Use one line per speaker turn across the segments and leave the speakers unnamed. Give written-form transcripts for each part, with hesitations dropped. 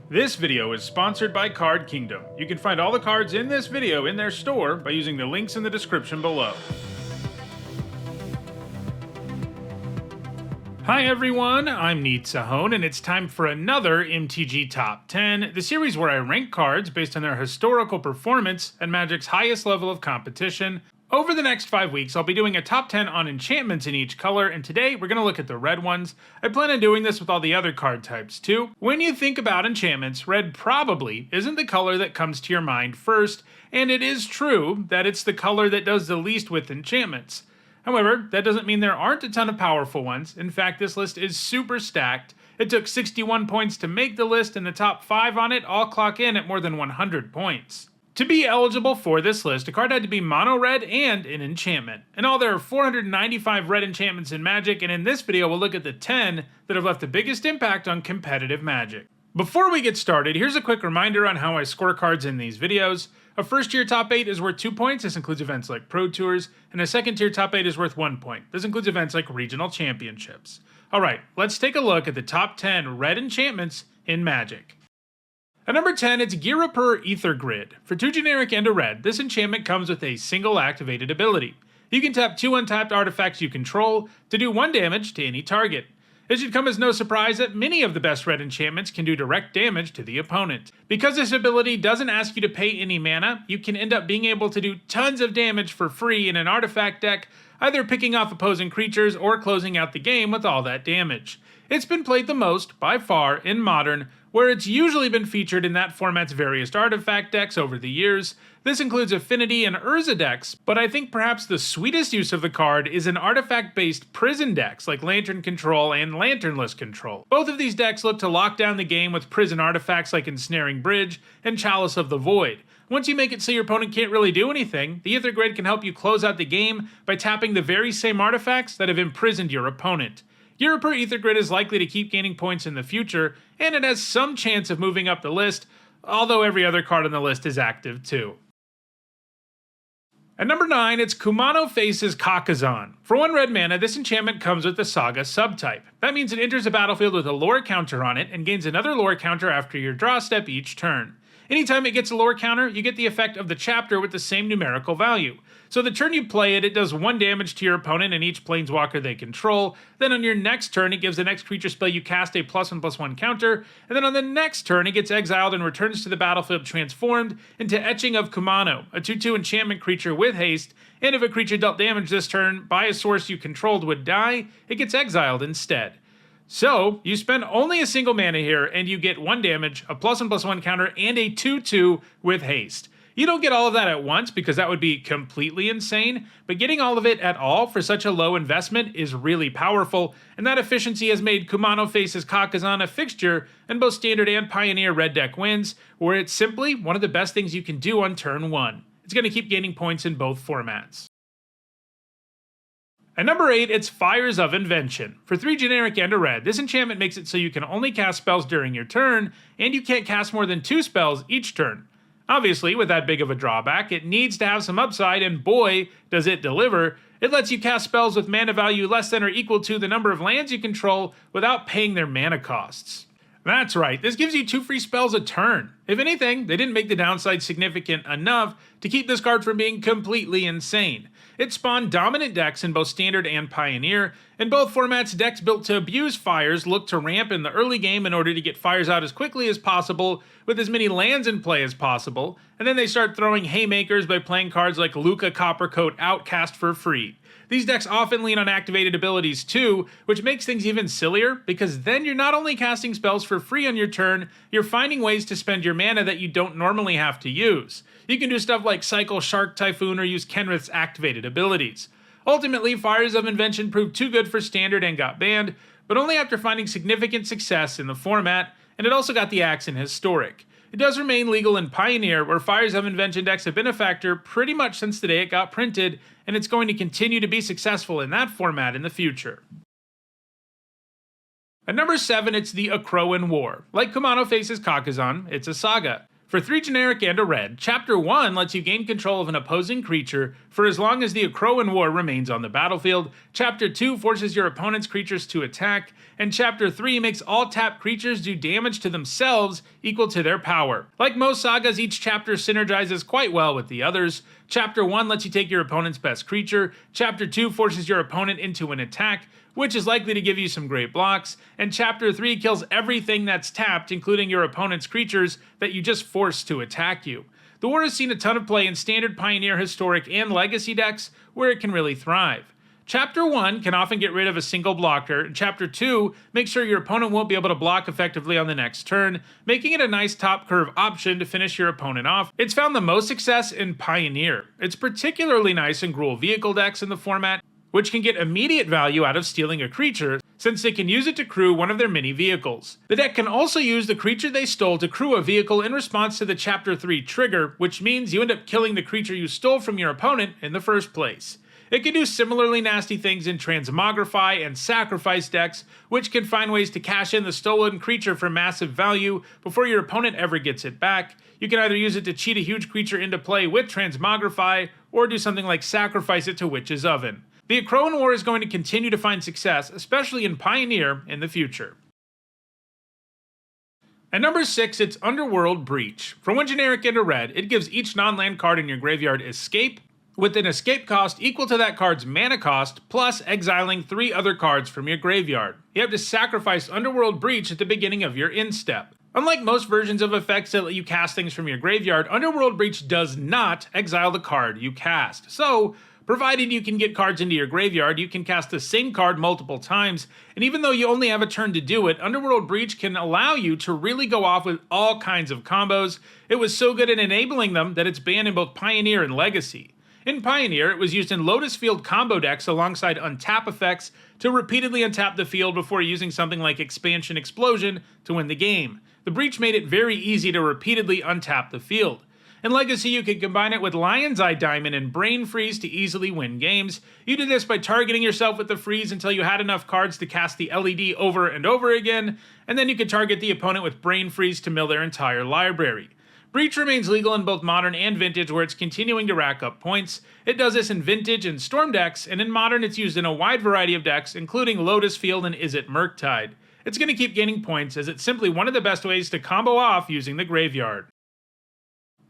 This video is sponsored by Card Kingdom. You can find all the cards in this video in their store by using the links in the description below. Hi everyone, I'm Neat Sahone, and it's time for another MTG Top 10, the series where I rank cards based on their historical performance at Magic's highest level of competition. Over the next 5 weeks, I'll be doing a top 10 on enchantments in each color, and today we're going to look at the red ones. I plan on doing this with all the other card types too. When you think about enchantments, red probably isn't the color that comes to your mind first, and it is true that it's the color that does the least with enchantments. However, that doesn't mean there aren't a ton of powerful ones. In fact, this list is super stacked. It took 61 points to make the list, and the top 5 on it all clock in at more than 100 points. To be eligible for this list, a card had to be mono red and an enchantment. In all, there are 495 red enchantments in Magic, and in this video we'll look at the 10 that have left the biggest impact on competitive Magic. Before we get started, here's a quick reminder on how I score cards in these videos. A first tier top 8 is worth 2 points, this includes events like Pro Tours, and a second tier top 8 is worth 1 point. This includes events like regional championships. Alright, let's take a look at the top 10 red enchantments in Magic. At number 10, it's Girapur Ether Grid. For 2 generic and a red, this enchantment comes with a single activated ability. You can tap 2 untapped artifacts you control to do 1 damage to any target. It should come as no surprise that many of the best red enchantments can do direct damage to the opponent. Because this ability doesn't ask you to pay any mana, you can end up being able to do tons of damage for free in an artifact deck, either picking off opposing creatures or closing out the game with all that damage. It's been played the most, by far, in Modern, where it's usually been featured in that format's various artifact decks over the years. This includes Affinity and Urza decks, but I think perhaps the sweetest use of the card is in artifact-based prison decks like Lantern Control and Lanternless Control. Both of these decks look to lock down the game with prison artifacts like Ensnaring Bridge and Chalice of the Void. Once you make it so your opponent can't really do anything, the Ether Grid can help you close out the game by tapping the very same artifacts that have imprisoned your opponent. Girapur Ether Grid is likely to keep gaining points in the future, and it has some chance of moving up the list, although every other card on the list is active too. At number 9, it's Kumo faces Kaizan. For 1 red mana, this enchantment comes with the Saga subtype. That means it enters the battlefield with a lore counter on it and gains another lore counter after your draw step each turn. Anytime it gets a lore counter, you get the effect of the chapter with the same numerical value. So the turn you play it, it does 1 damage to your opponent and each planeswalker they control. Then on your next turn, it gives the next creature spell you cast a +1/+1 counter. And then on the next turn, it gets exiled and returns to the battlefield transformed into Etching of Kumo, a 2/2 enchantment creature with haste. And if a creature dealt damage this turn by a source you controlled would die, it gets exiled instead. So, you spend only a single mana here, and you get 1 damage, a +1/+1 counter, and a 2/2 with haste. You don't get all of that at once, because that would be completely insane, but getting all of it at all for such a low investment is really powerful, and that efficiency has made Kumo faces Kaizan a fixture in both Standard and Pioneer red deck wins, where it's simply one of the best things you can do on turn 1. It's going to keep gaining points in both formats. At number 8, it's Fires of Invention. For 3 generic and a red, this enchantment makes it so you can only cast spells during your turn, and you can't cast more than 2 spells each turn. Obviously, with that big of a drawback, it needs to have some upside, and boy, does it deliver. It lets you cast spells with mana value less than or equal to the number of lands you control without paying their mana costs. That's right, this gives you 2 free spells a turn. If anything, they didn't make the downside significant enough to keep this card from being completely insane. It spawned dominant decks in both Standard and Pioneer. In both formats, decks built to abuse fires look to ramp in the early game in order to get fires out as quickly as possible, with as many lands in play as possible, and then they start throwing haymakers by playing cards like Luca Coppercoat Outcast for free. These decks often lean on activated abilities too, which makes things even sillier, because then you're not only casting spells for free on your turn, you're finding ways to spend your mana that you don't normally have to use. You can do stuff like cycle Shark Typhoon or use Kenrith's activated abilities. Ultimately, Fires of Invention proved too good for Standard and got banned, but only after finding significant success in the format, and it also got the axe in Historic. It does remain legal in Pioneer, where Fires of Invention decks have been a factor pretty much since the day it got printed, and it's going to continue to be successful in that format in the future. At number 7, it's the Acan War. Like Kumo faces Kaizan, it's a saga. For 3 generic and a red, Chapter 1 lets you gain control of an opposing creature for as long as the Acan War remains on the battlefield, Chapter 2 forces your opponent's creatures to attack, and Chapter 3 makes all tapped creatures do damage to themselves equal to their power. Like most sagas, each chapter synergizes quite well with the others. Chapter 1 lets you take your opponent's best creature, Chapter 2 forces your opponent into an attack, which is likely to give you some great blocks, and Chapter 3 kills everything that's tapped, including your opponent's creatures that you just forced to attack you. The war has seen a ton of play in standard Pioneer, Historic, and Legacy decks, where it can really thrive. Chapter 1 can often get rid of a single blocker, and Chapter 2 makes sure your opponent won't be able to block effectively on the next turn, making it a nice top curve option to finish your opponent off. It's found the most success in Pioneer. It's particularly nice in Gruul vehicle decks in the format, which can get immediate value out of stealing a creature, since they can use it to crew one of their mini vehicles. The deck can also use the creature they stole to crew a vehicle in response to the Chapter 3 trigger, which means you end up killing the creature you stole from your opponent in the first place. It can do similarly nasty things in Transmogrify and Sacrifice decks, which can find ways to cash in the stolen creature for massive value before your opponent ever gets it back. You can either use it to cheat a huge creature into play with Transmogrify, or do something like sacrifice it to Witch's Oven. The Acan War is going to continue to find success, especially in Pioneer, in the future. At number 6, it's Underworld Breach. For 1 generic and a red, it gives each non-land card in your graveyard escape, with an escape cost equal to that card's mana cost, plus exiling 3 other cards from your graveyard. You have to sacrifice Underworld Breach at the beginning of your end step. Unlike most versions of effects that let you cast things from your graveyard, Underworld Breach does not exile the card you cast. So, provided you can get cards into your graveyard, you can cast the same card multiple times, and even though you only have a turn to do it, Underworld Breach can allow you to really go off with all kinds of combos. It was so good at enabling them that it's banned in both Pioneer and Legacy. In Pioneer, it was used in Lotus Field combo decks alongside untap effects to repeatedly untap the field before using something like Expansion Explosion to win the game. The Breach made it very easy to repeatedly untap the field. In Legacy, you could combine it with Lion's Eye Diamond and Brain Freeze to easily win games. You did this by targeting yourself with the freeze until you had enough cards to cast the LED over and over again, and then you could target the opponent with Brain Freeze to mill their entire library. Breach remains legal in both Modern and Vintage, where it's continuing to rack up points. It does this in Vintage and Storm decks, and in Modern it's used in a wide variety of decks, including Lotus Field and Izzet Murktide. It's going to keep gaining points, as it's simply one of the best ways to combo off using the graveyard.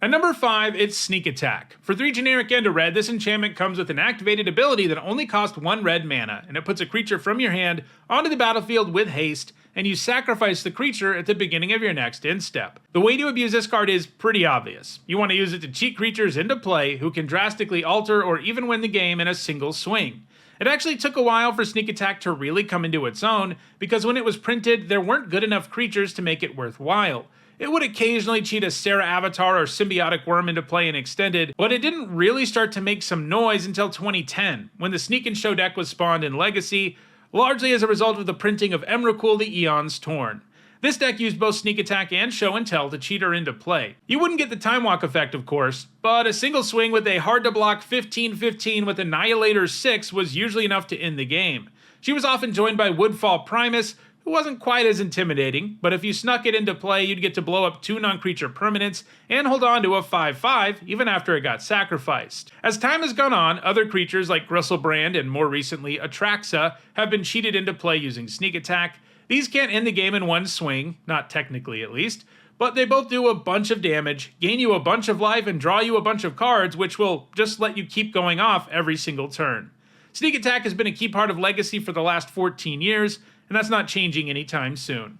At number 5, it's Sneak Attack. For 3 generic and a red, this enchantment comes with an activated ability that only costs 1 red mana, and it puts a creature from your hand onto the battlefield with haste, and you sacrifice the creature at the beginning of your next end step. The way to abuse this card is pretty obvious. You want to use it to cheat creatures into play who can drastically alter or even win the game in a single swing. It actually took a while for Sneak Attack to really come into its own, because when it was printed, there weren't good enough creatures to make it worthwhile. It would occasionally cheat a Serra Avatar or Symbiotic Worm into play in Extended, but it didn't really start to make some noise until 2010, when the Sneak and Show deck was spawned in Legacy, largely as a result of the printing of Emrakul the Eons Torn. This deck used both Sneak Attack and Show and Tell to cheat her into play. You wouldn't get the Time Walk effect, of course, but a single swing with a hard-to-block 15/15 with Annihilator 6 was usually enough to end the game. She was often joined by Woodfall Primus, who wasn't quite as intimidating, but if you snuck it into play, you'd get to blow up 2 non-creature permanents and hold on to a 5/5 even after it got sacrificed. As time has gone on, other creatures like Gristlebrand and more recently Atraxa have been cheated into play using Sneak Attack. These can't end the game in one swing, not technically at least, but they both do a bunch of damage, gain you a bunch of life, and draw you a bunch of cards, which will just let you keep going off every single turn. Sneak Attack has been a key part of Legacy for the last 14 years, and that's not changing anytime soon.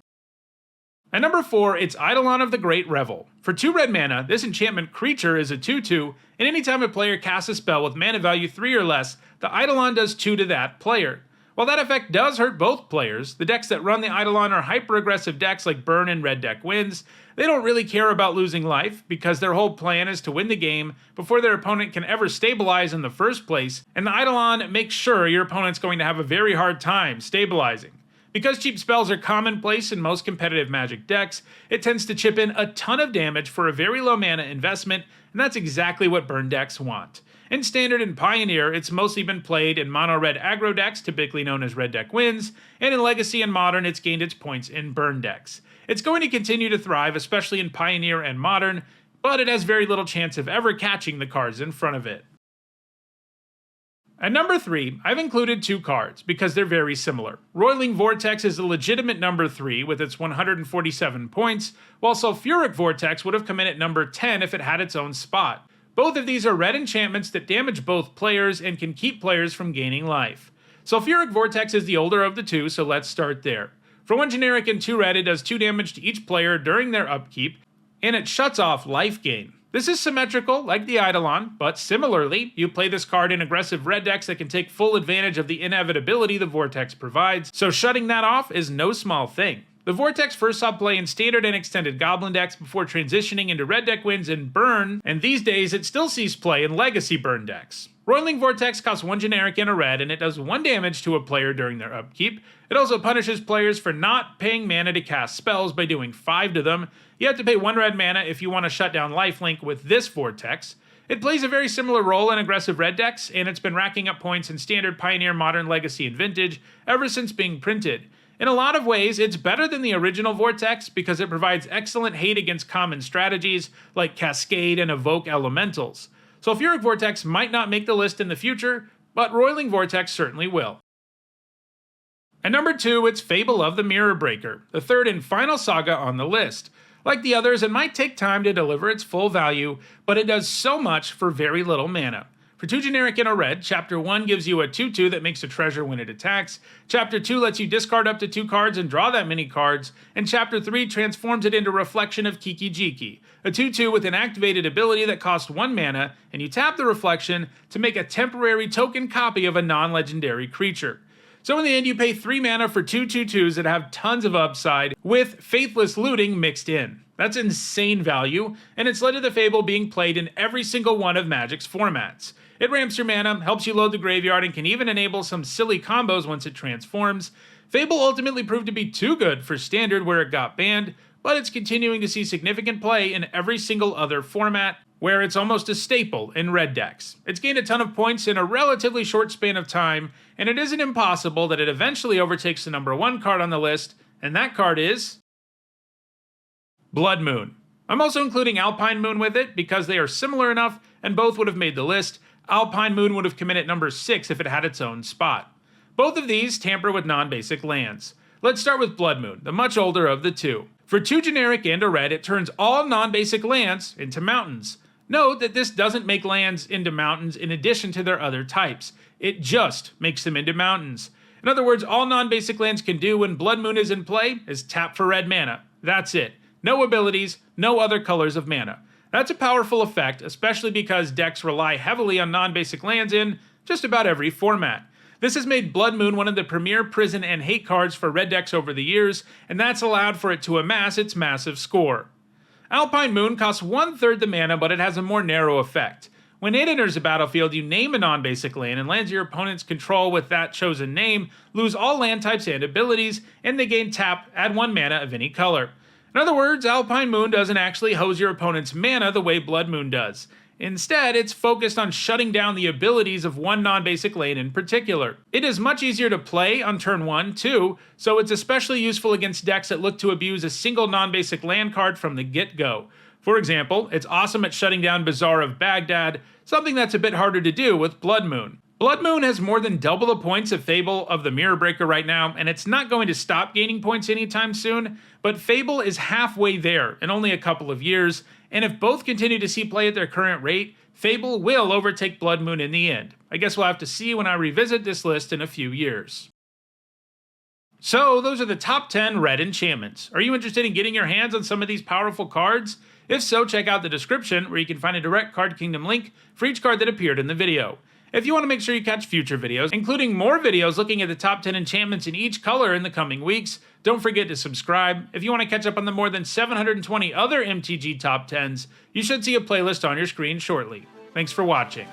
At number 4, it's Idolon of the Great Revel. For 2 red mana, this enchantment creature is a 2/2, and anytime a player casts a spell with mana value 3 or less, the Idolon does 2 to that player. While that effect does hurt both players, the decks that run the Idolon are hyper-aggressive decks like Burn and Red Deck Wins. They don't really care about losing life, because their whole plan is to win the game before their opponent can ever stabilize in the first place, and the Idolon makes sure your opponent's going to have a very hard time stabilizing. Because cheap spells are commonplace in most competitive Magic decks, it tends to chip in a ton of damage for a very low mana investment, and that's exactly what burn decks want. In Standard and Pioneer, it's mostly been played in mono-red aggro decks, typically known as red deck wins, and in Legacy and Modern, it's gained its points in burn decks. It's going to continue to thrive, especially in Pioneer and Modern, but it has very little chance of ever catching the cards in front of it. At number 3, I've included 2 cards, because they're very similar. Roiling Vortex is a legitimate number 3 with its 147 points, while Sulfuric Vortex would have come in at number 10 if it had its own spot. Both of these are red enchantments that damage both players and can keep players from gaining life. Sulfuric Vortex is the older of the two, so let's start there. For 1 generic and 2 red, it does 2 damage to each player during their upkeep, and it shuts off life gain. This is symmetrical, like the Idolon, but similarly, you play this card in aggressive red decks that can take full advantage of the inevitability the Vortex provides, so shutting that off is no small thing. The Vortex first saw play in Standard and Extended Goblin decks before transitioning into red deck wins and Burn, and these days it still sees play in Legacy Burn decks. Roiling Vortex costs 1 generic and a red, and it does 1 damage to a player during their upkeep. It also punishes players for not paying mana to cast spells by doing 5 to them. You have to pay 1 red mana if you want to shut down lifelink with this Vortex. It plays a very similar role in aggressive red decks, and it's been racking up points in Standard, Pioneer, Modern, Legacy, and Vintage ever since being printed. In a lot of ways, it's better than the original Vortex because it provides excellent hate against common strategies like Cascade and Evoke Elementals. Sulfuric Vortex might not make the list in the future, but Roiling Vortex certainly will. At number 2, it's Fable of the Mirror Breaker, the third and final saga on the list. Like the others, it might take time to deliver its full value, but it does so much for very little mana. For 2 generic and a red, Chapter 1 gives you a 2/2 that makes a treasure when it attacks, Chapter 2 lets you discard up to 2 cards and draw that many cards, and Chapter 3 transforms it into Reflection of Kiki-Jiki, a 2/2 with an activated ability that costs 1 mana, and you tap the Reflection to make a temporary token copy of a non-legendary creature. So in the end, you pay 3 mana for 2 2/2s that have tons of upside, with Faithless Looting mixed in. That's insane value, and it's led to the Fable being played in every single one of Magic's formats. It ramps your mana, helps you load the graveyard, and can even enable some silly combos once it transforms. Fable ultimately proved to be too good for Standard where it got banned, but it's continuing to see significant play in every single other format, where it's almost a staple in red decks. It's gained a ton of points in a relatively short span of time, and it isn't impossible that it eventually overtakes the number 1 card on the list, and that card is Blood Moon. I'm also including Alpine Moon with it because they are similar enough and both would have made the list. Alpine Moon would have come in at number 6 if it had its own spot. Both of these tamper with non-basic lands. Let's start with Blood Moon, the much older of the two. For 2 generic and a red, it turns all non-basic lands into mountains. Note that this doesn't make lands into mountains in addition to their other types. It just makes them into mountains. In other words, all non-basic lands can do when Blood Moon is in play is tap for red mana. That's it. No abilities, no other colors of mana. That's a powerful effect, especially because decks rely heavily on non-basic lands in just about every format. This has made Blood Moon one of the premier prison and hate cards for red decks over the years, and that's allowed for it to amass its massive score. Alpine Moon costs 1/3 the mana, but it has a more narrow effect. When it enters the battlefield, you name a non-basic land, and lands your opponents control with that chosen name lose all land types and abilities, and they gain tap, add 1 mana of any color. In other words, Alpine Moon doesn't actually hose your opponent's mana the way Blood Moon does. Instead, it's focused on shutting down the abilities of one non-basic lane in particular. It is much easier to play on turn 1, too, so it's especially useful against decks that look to abuse a single non-basic land card from the get-go. For example, it's awesome at shutting down Bazaar of Baghdad, something that's a bit harder to do with Blood Moon. Blood Moon has more than double the points of Fable of the Mirror Breaker right now, and it's not going to stop gaining points anytime soon, but Fable is halfway there in only a couple of years, and if both continue to see play at their current rate, Fable will overtake Blood Moon in the end. I guess we'll have to see when I revisit this list in a few years. So, those are the top 10 Red Enchantments. Are you interested in getting your hands on some of these powerful cards? If so, check out the description where you can find a direct Card Kingdom link for each card that appeared in the video. If you want to make sure you catch future videos, including more videos looking at the top 10 enchantments in each color in the coming weeks, don't forget to subscribe. If you want to catch up on the more than 720 other MTG top 10s, you should see a playlist on your screen shortly. Thanks for watching.